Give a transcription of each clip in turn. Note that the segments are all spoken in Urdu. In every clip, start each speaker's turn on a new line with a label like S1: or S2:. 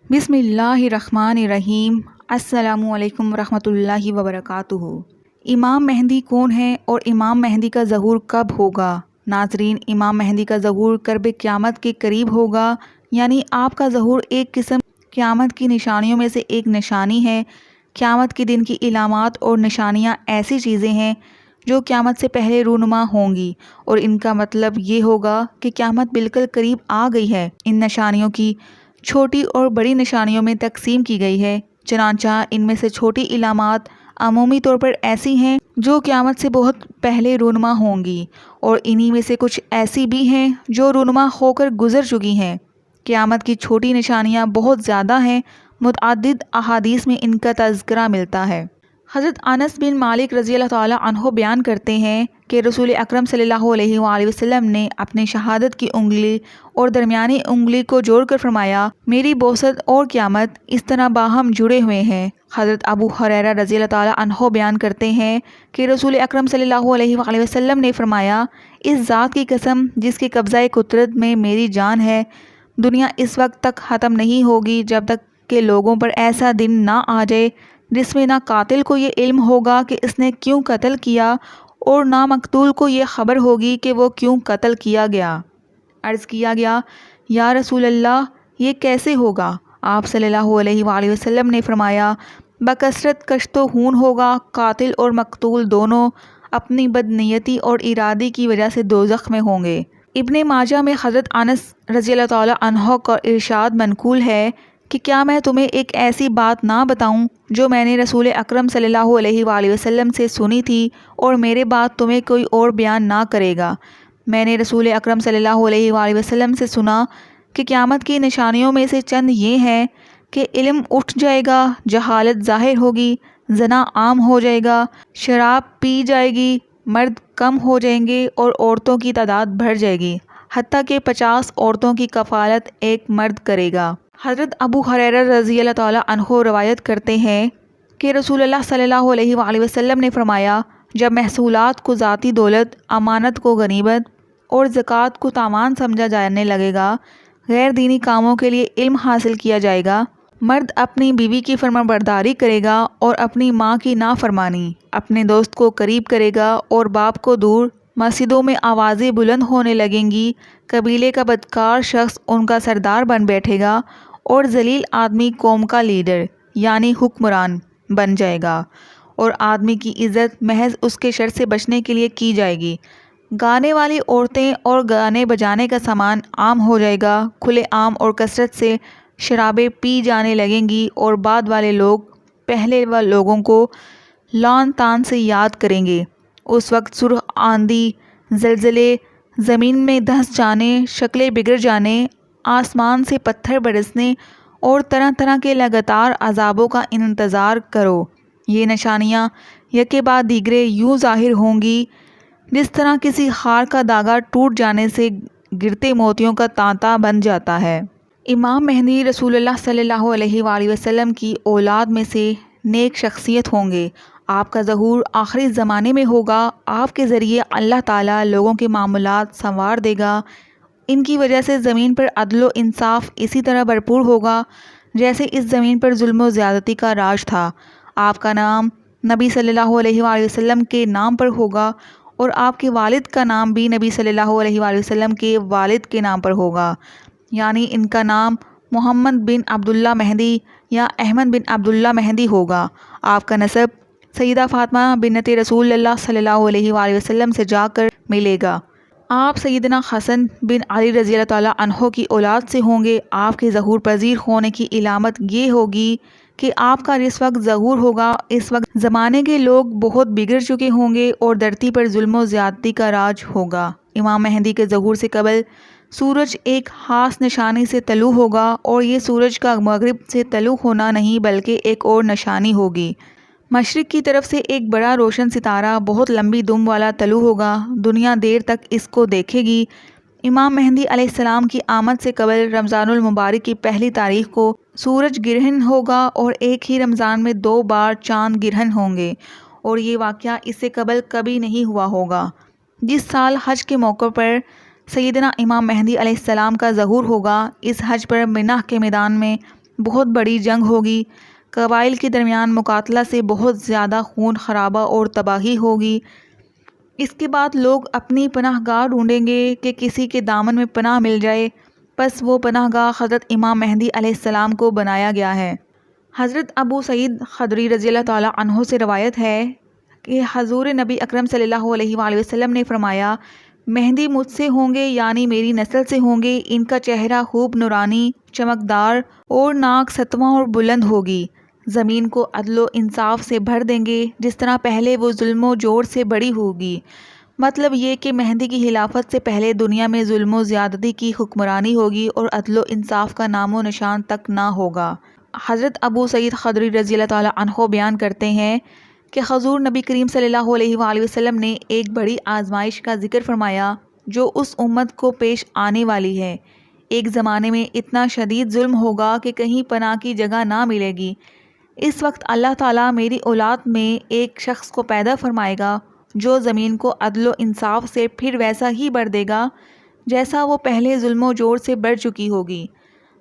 S1: بسم اللہ الرحمن الرحیم۔ السلام علیکم ورحمۃ اللہ وبرکاتہ۔ امام مہدی کون ہے اور امام مہدی کا ظہور کب ہوگا؟ ناظرین، امام مہدی کا ظہور قرب قیامت کے قریب ہوگا، یعنی آپ کا ظہور ایک قسم قیامت کی نشانیوں میں سے ایک نشانی ہے۔ قیامت کے دن کی علامات اور نشانیاں ایسی چیزیں ہیں جو قیامت سے پہلے رونما ہوں گی، اور ان کا مطلب یہ ہوگا کہ قیامت بالکل قریب آ گئی ہے۔ ان نشانیوں کی چھوٹی اور بڑی نشانیوں میں تقسیم کی گئی ہے، چنانچہ ان میں سے چھوٹی علامات عمومی طور پر ایسی ہیں جو قیامت سے بہت پہلے رونما ہوں گی، اور انہی میں سے کچھ ایسی بھی ہیں جو رونما ہو کر گزر چکی ہیں۔ قیامت کی چھوٹی نشانیاں بہت زیادہ ہیں، متعدد احادیث میں ان کا تذکرہ ملتا ہے۔ حضرت انس بن مالک رضی اللہ تعالی عنہ بیان کرتے ہیں کہ رسول اکرم صلی اللہ علیہ وآلہ وسلم نے اپنی شہادت کی انگلی اور درمیانی انگلی کو جوڑ کر فرمایا، میری بعثت اور قیامت اس طرح باہم جڑے ہوئے ہیں۔ حضرت ابو ہریرہ رضی اللہ تعالی عنہ بیان کرتے ہیں کہ رسول اکرم صلی اللہ علیہ وآلہ وسلم نے فرمایا، اس ذات کی قسم جس کے قبضہ قدرت میں میری جان ہے، دنیا اس وقت تک ختم نہیں ہوگی جب تک کہ لوگوں پر ایسا دن نہ آ جائے جس میں نہ قاتل کو یہ علم ہوگا کہ اس نے کیوں قتل کیا، اور نہ مقتول کو یہ خبر ہوگی کہ وہ کیوں قتل کیا گیا۔ عرض کیا گیا، یا رسول اللہ، یہ کیسے ہوگا؟ آپ صلی اللہ علیہ وآلہ وسلم نے فرمایا، بکثرت کشت و خون ہوگا، قاتل اور مقتول دونوں اپنی بدنیتی اور ارادے کی وجہ سے دوزخ میں ہوں گے۔ ابن ماجہ میں حضرت انس رضی اللہ تعالی عنہ کا ارشاد منقول ہے کہ کیا میں تمہیں ایک ایسی بات نہ بتاؤں جو میں نے رسول اکرم صلی اللہ علیہ وآلہ وسلم سے سنی تھی، اور میرے بعد تمہیں کوئی اور بیان نہ کرے گا۔ میں نے رسول اکرم صلی اللہ علیہ وآلہ وسلم سے سنا کہ قیامت کی نشانیوں میں سے چند یہ ہیں کہ علم اٹھ جائے گا، جہالت ظاہر ہوگی، زنا عام ہو جائے گا، شراب پی جائے گی، مرد کم ہو جائیں گے اور عورتوں کی تعداد بڑھ جائے گی، حتیٰ کہ 50 عورتوں کی کفالت ایک مرد کرے گا۔ حضرت ابو ہریرہ رضی اللہ تعالی عنہ روایت کرتے ہیں کہ رسول اللہ صلی اللہ علیہ وآلہ وسلم نے فرمایا، جب محصولات کو ذاتی دولت، امانت کو غنیمت اور زکوٰۃ کو تاوان سمجھا جانے لگے گا، غیر دینی کاموں کے لیے علم حاصل کیا جائے گا، مرد اپنی بیوی کی فرمانبرداری کرے گا اور اپنی ماں کی نافرمانی، اپنے دوست کو قریب کرے گا اور باپ کو دور، مسجدوں میں آوازیں بلند ہونے لگیں گی، قبیلے کا بدکار شخص ان کا سردار بن بیٹھے گا، اور ذلیل آدمی قوم کا لیڈر یعنی حکمران بن جائے گا، اور آدمی کی عزت محض اس کے شر سے بچنے کے لیے کی جائے گی۔ گانے والی عورتیں اور گانے بجانے کا سامان عام ہو جائے گا، کھلے عام اور کثرت سے شرابیں پی جانے لگیں گی، اور بعد والے لوگ پہلے لوگوں کو لعن طعن سے یاد کریں گے۔ اس وقت سرخ آندھی، زلزلے، زمین میں دھنس جانے، شکلیں بگڑ جانے، آسمان سے پتھر برسنے اور طرح طرح کے لگاتار عذابوں کا انتظار کرو۔ یہ نشانیاں یکے بعد دیگرے یوں ظاہر ہوں گی جس طرح کسی خار کا دھاگا ٹوٹ جانے سے گرتے موتیوں کا تانتا بن جاتا ہے۔ امام مہدی رسول اللہ صلی اللہ علیہ وآلہ وسلم کی اولاد میں سے نیک شخصیت ہوں گے۔ آپ کا ظہور آخری زمانے میں ہوگا۔ آپ کے ذریعے اللہ تعالیٰ لوگوں کے معاملات سنوار دے گا۔ ان کی وجہ سے زمین پر عدل و انصاف اسی طرح بھرپور ہوگا جیسے اس زمین پر ظلم و زیادتی کا راج تھا۔ آپ کا نام نبی صلی اللہ علیہ وآلہ وسلم کے نام پر ہوگا، اور آپ کے والد کا نام بھی نبی صلی اللہ علیہ وآلہ وسلم کے والد کے نام پر ہوگا، یعنی ان کا نام محمد بن عبداللہ مہدی یا احمد بن عبداللہ مہدی ہوگا۔ آپ کا نسب سیدہ فاطمہ بنت رسول اللہ صلی اللہ علیہ وآلہ وسلم سے جا کر ملے گا۔ آپ سیدنا حسن بن علی رضی اللہ تعالیٰ عنہ کی اولاد سے ہوں گے۔ آپ کے ظہور پذیر ہونے کی علامت یہ ہوگی کہ آپ کا جس وقت ظہور ہوگا، اس وقت زمانے کے لوگ بہت بگڑ چکے ہوں گے اور دھرتی پر ظلم و زیادتی کا راج ہوگا۔ امام مہدی کے ظہور سے قبل سورج ایک خاص نشانی سے طلوع ہوگا، اور یہ سورج کا مغرب سے طلوع ہونا نہیں بلکہ ایک اور نشانی ہوگی۔ مشرق کی طرف سے ایک بڑا روشن ستارہ بہت لمبی دم والا طلوع ہوگا، دنیا دیر تک اس کو دیکھے گی۔ امام مہدی علیہ السلام کی آمد سے قبل رمضان المبارک کی پہلی تاریخ کو سورج گرہن ہوگا، اور ایک ہی رمضان میں 2 بار چاند گرہن ہوں گے، اور یہ واقعہ اس سے قبل کبھی نہیں ہوا ہوگا۔ جس سال حج کے موقع پر سیدنا امام مہدی علیہ السلام کا ظہور ہوگا، اس حج پر منہ کے میدان میں بہت بڑی جنگ ہوگی، قبائل کے درمیان مقاتلہ سے بہت زیادہ خون خرابہ اور تباہی ہوگی۔ اس کے بعد لوگ اپنی پناہ گاہ ڈھونڈیں گے کہ کسی کے دامن میں پناہ مل جائے، پس وہ پناہ گاہ حضرت امام مہدی علیہ السلام کو بنایا گیا ہے۔ حضرت ابو سعید خدری رضی اللہ تعالیٰ عنہ سے روایت ہے کہ حضور نبی اکرم صلی اللہ علیہ وآلہ وسلم نے فرمایا، مہدی مجھ سے ہوں گے یعنی میری نسل سے ہوں گے، ان کا چہرہ خوب نورانی، چمکدار اور ناک ستواں اور بلند ہوگی، زمین کو عدل و انصاف سے بھر دیں گے جس طرح پہلے وہ ظلم و جور سے بڑی ہوگی۔ مطلب یہ کہ مہدی کی خلافت سے پہلے دنیا میں ظلم و زیادتی کی حکمرانی ہوگی اور عدل و انصاف کا نام و نشان تک نہ ہوگا۔ حضرت ابو سعید خدری رضی اللہ تعالیٰ عنہ بیان کرتے ہیں کہ حضور نبی کریم صلی اللہ علیہ وآلہ وسلم نے ایک بڑی آزمائش کا ذکر فرمایا جو اس امت کو پیش آنے والی ہے۔ ایک زمانے میں اتنا شدید ظلم ہوگا کہ کہیں پناہ کی جگہ نہ ملے گی۔ اس وقت اللہ تعالیٰ میری اولاد میں ایک شخص کو پیدا فرمائے گا جو زمین کو عدل و انصاف سے پھر ویسا ہی بھر دے گا جیسا وہ پہلے ظلم و جور سے بڑھ چکی ہوگی۔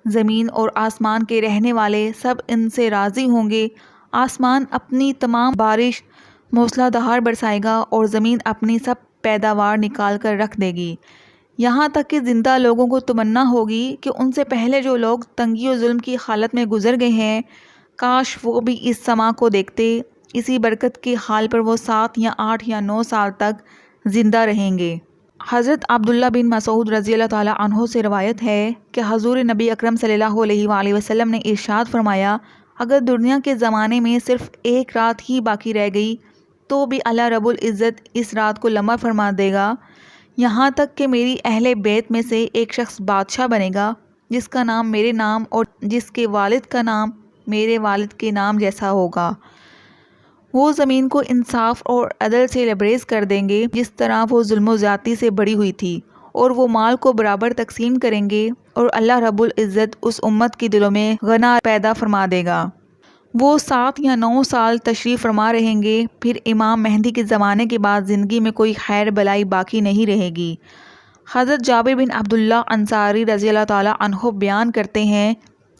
S1: زمین اور آسمان کے رہنے والے سب ان سے راضی ہوں گے۔ آسمان اپنی تمام بارش موسلا دھار برسائے گا اور زمین اپنی سب پیداوار نکال کر رکھ دے گی، یہاں تک کہ زندہ لوگوں کو تمنا ہوگی کہ ان سے پہلے جو لوگ تنگی و ظلم کی حالت میں گزر گئے ہیں، کاش وہ بھی اس سما کو دیکھتے۔ اسی برکت کے حال پر وہ 7 یا 8 یا 9 سال تک زندہ رہیں گے۔ حضرت عبداللہ بن مسعود رضی اللہ تعالیٰ عنہ سے روایت ہے کہ حضور نبی اکرم صلی اللہ علیہ وآلہ وسلم نے ارشاد فرمایا، اگر دنیا کے زمانے میں صرف ایک رات ہی باقی رہ گئی تو بھی اللہ رب العزت اس رات کو لمبا فرما دے گا، یہاں تک کہ میری اہل بیت میں سے ایک شخص بادشاہ بنے گا جس کا نام میرے نام اور جس کے والد کا نام میرے والد کے نام جیسا ہوگا۔ وہ زمین کو انصاف اور عدل سے لبریز کر دیں گے جس طرح وہ ظلم و زیادتی سے بڑی ہوئی تھی، اور وہ مال کو برابر تقسیم کریں گے، اور اللہ رب العزت اس امت کے دلوں میں غنا پیدا فرما دے گا۔ وہ 7 یا 9 سال تشریف فرما رہیں گے، پھر امام مہدی کے زمانے کے بعد زندگی میں کوئی خیر بلائی باقی نہیں رہے گی۔ حضرت جابر بن عبداللہ انصاری رضی اللہ تعالیٰ عنہ بیان کرتے ہیں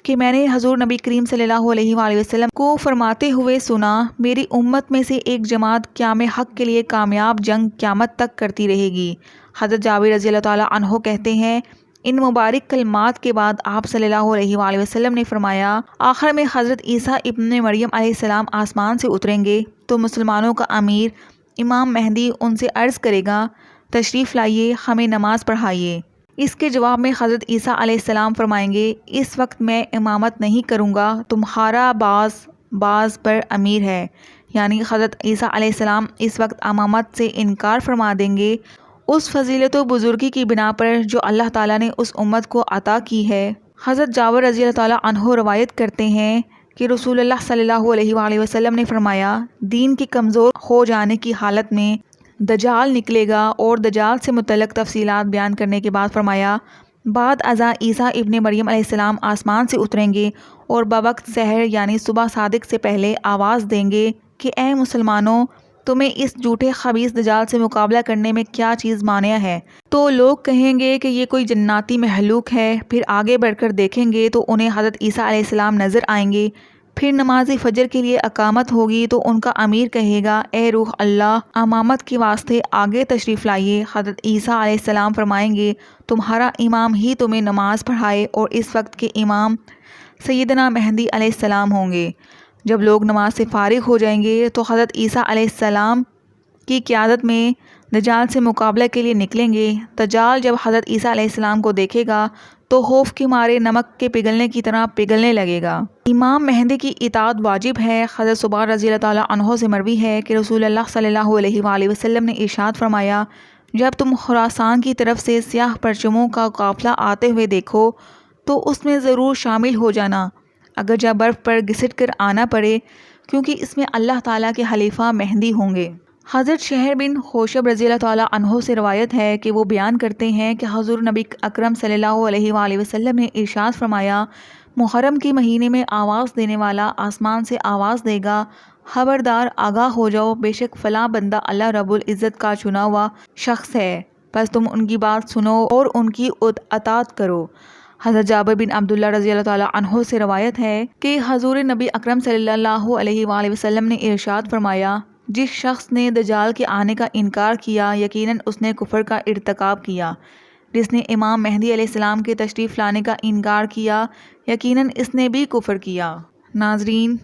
S1: کہ میں نے حضور نبی کریم صلی اللہ علیہ وآلہ وسلم کو فرماتے ہوئے سنا، میری امت میں سے ایک جماعت قیام حق کے لیے کامیاب جنگ قیامت تک کرتی رہے گی۔ حضرت جابر رضی اللہ تعالیٰ عنہ کہتے ہیں، ان مبارک کلمات کے بعد آپ صلی اللہ علیہ وآلہ وسلم نے فرمایا، آخر میں حضرت عیسیٰ ابن مریم علیہ السلام آسمان سے اتریں گے تو مسلمانوں کا امیر امام مہدی ان سے عرض کرے گا، تشریف لائیے، ہمیں نماز پڑھائیے۔ اس کے جواب میں حضرت عیسیٰ علیہ السلام فرمائیں گے، اس وقت میں امامت نہیں کروں گا، تمہارا باز پر امیر ہے، یعنی حضرت عیسیٰ علیہ السلام اس وقت امامت سے انکار فرما دیں گے اس فضیلت و بزرگی کی بنا پر جو اللہ تعالیٰ نے اس امت کو عطا کی ہے۔ حضرت جابر رضی اللہ تعالیٰ عنہ روایت کرتے ہیں کہ رسول اللہ صلی اللہ علیہ وآلہ وسلم نے فرمایا، دین کے کمزور ہو جانے کی حالت میں دجال نکلے گا، اور دجال سے متعلق تفصیلات بیان کرنے کے بعد فرمایا، بعد ازاں عیسیٰ ابن مریم علیہ السلام آسمان سے اتریں گے اور بوقت سحر یعنی صبح صادق سے پہلے آواز دیں گے کہ اے مسلمانوں، تمہیں اس جھوٹے خبیث دجال سے مقابلہ کرنے میں کیا چیز مانع ہے؟ تو لوگ کہیں گے کہ یہ کوئی جناتی مخلوق ہے، پھر آگے بڑھ کر دیکھیں گے تو انہیں حضرت عیسیٰ علیہ السلام نظر آئیں گے۔ پھر نماز فجر کے لیے اقامت ہوگی تو ان کا امیر کہے گا، اے روح اللہ، امامت کے واسطے آگے تشریف لائیے۔ حضرت عیسیٰ علیہ السلام فرمائیں گے، تمہارا امام ہی تمہیں نماز پڑھائے، اور اس وقت کے امام سیدنا مہدی علیہ السلام ہوں گے۔ جب لوگ نماز سے فارغ ہو جائیں گے تو حضرت عیسیٰ علیہ السلام کی قیادت میں دجال سے مقابلہ کے لیے نکلیں گے۔ دجال جب حضرت عیسیٰ علیہ السلام کو دیکھے گا تو خوف کے مارے نمک کے پگھلنے کی طرح پگھلنے لگے گا۔ امام مہدی کی اطاعت واجب ہے۔ حضرت صبح رضی اللہ تعالیٰ عنہ سے مروی ہے کہ رسول اللہ صلی اللہ علیہ وآلہ وسلم نے ارشاد فرمایا، جب تم خراسان کی طرف سے سیاہ پرچموں کا قافلہ آتے ہوئے دیکھو تو اس میں ضرور شامل ہو جانا، اگرچہ برف پر گھسٹ کر آنا پڑے، کیونکہ اس میں اللہ تعالیٰ کے خلیفہ مہدی ہوں گے۔ حضرت شہر بن حوشب رضی اللہ تعالیٰ عنہ سے روایت ہے کہ وہ بیان کرتے ہیں کہ حضور نبی اکرم صلی اللہ علیہ وآلہ وسلم نے ارشاد فرمایا، محرم کے مہینے میں آواز دینے والا آسمان سے آواز دے گا، خبردار آگاہ ہو جاؤ، بے شک فلاں بندہ اللہ رب العزت کا چنا ہوا شخص ہے، بس تم ان کی بات سنو اور ان کی اطاعت کرو۔ حضرت جابر بن عبداللہ رضی اللہ تعالیٰ عنہ سے روایت ہے کہ حضور نبی اکرم صلی اللہ علیہ وآلہ وسلم نے ارشاد فرمایا، جس شخص نے دجال کے آنے کا انکار کیا یقیناً اس نے کفر کا ارتکاب کیا، جس نے امام مہدی علیہ السلام کے تشریف لانے کا انکار کیا یقیناً اس نے بھی کفر کیا۔ ناظرین،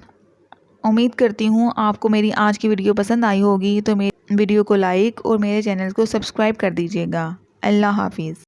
S1: امید کرتی ہوں آپ کو میری آج کی ویڈیو پسند آئی ہوگی، تو میری ویڈیو کو لائک اور میرے چینل کو سبسکرائب کر دیجیے گا۔ اللہ حافظ۔